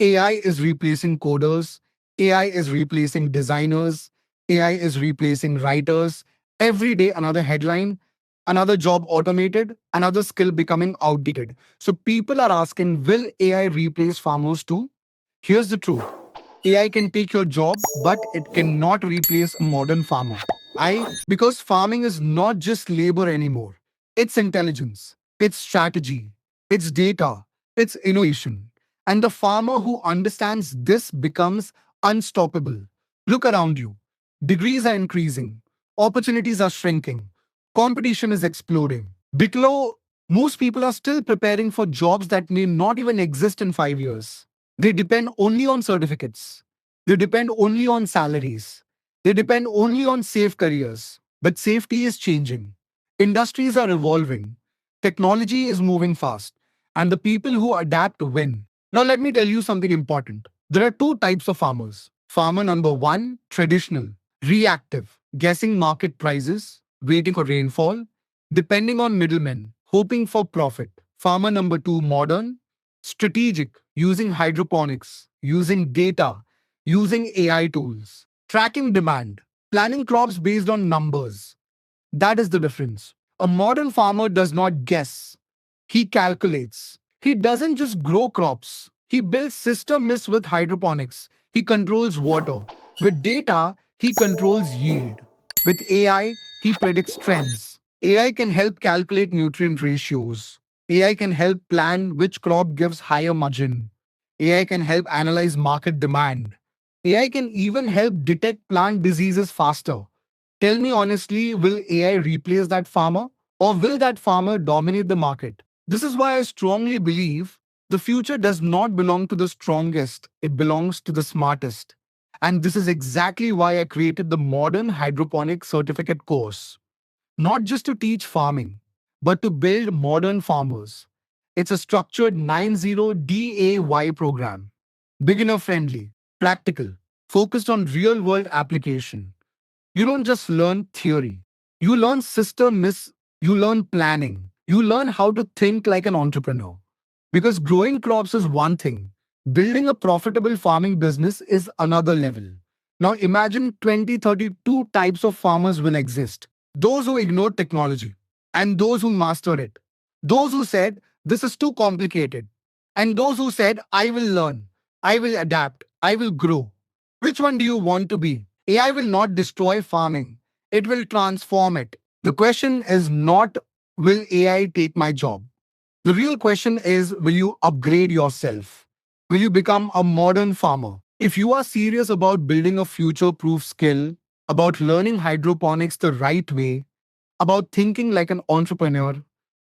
AI is replacing coders, AI is replacing designers, AI is replacing writers. Every day, another headline, another job automated, another skill becoming outdated. So people are asking, will AI replace farmers too? Here's the truth. AI can take your job, but it cannot replace a modern farmer. Because farming is not just labor anymore. It's intelligence, it's strategy, it's data, it's innovation. And the farmer who understands this becomes unstoppable. Look around you. Degrees are increasing, opportunities are shrinking, competition is exploding. Below, most people are still preparing for jobs that may not even exist in 5 years. They depend only on certificates. They depend only on salaries. They depend only on safe careers. But safety is changing. Industries are evolving. Technology is moving fast. And the people who adapt win. Now, let me tell you something important. There are two types of farmers. Farmer number one, traditional, reactive, guessing market prices, waiting for rainfall, depending on middlemen, hoping for profit. Farmer number two, modern, strategic, using hydroponics, using data, using AI tools, tracking demand, planning crops based on numbers. That is the difference. A modern farmer does not guess, he calculates. He doesn't just grow crops, he builds systems with hydroponics. He controls water. With data, he controls yield. With AI, he predicts trends. AI can help calculate nutrient ratios. AI can help plan which crop gives higher margin. AI can help analyze market demand. AI can even help detect plant diseases faster. Tell me honestly, will AI replace that farmer? Or will that farmer dominate the market? This is why I strongly believe the future does not belong to the strongest, it belongs to the smartest. And this is exactly why I created the Modern Hydroponic Certificate course. Not just to teach farming, but to build modern farmers. It's a structured 90 DAY program, beginner friendly, practical, focused on real world application. You don't just learn theory. You learn systems, you learn planning. You learn how to think like an entrepreneur. Because growing crops is one thing, building a profitable farming business is another level. Now imagine 2032 types of farmers will exist. Those who ignored technology and those who mastered it. Those who said, this is too complicated. And those who said, I will learn, I will adapt, I will grow. Which one do you want to be? AI will not destroy farming, it will transform it. The question is not, will AI take my job? The real question is, will you upgrade yourself? Will you become a modern farmer? If you are serious about building a future proof skill, about learning hydroponics the right way, about thinking like an entrepreneur,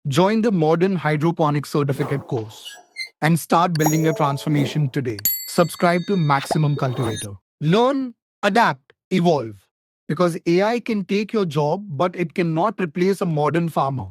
join the Modern Hydroponics Certificate course and start building your transformation today. Subscribe to Maximum Cultivator. Learn, adapt, evolve. Because AI can take your job, but it cannot replace a modern farmer.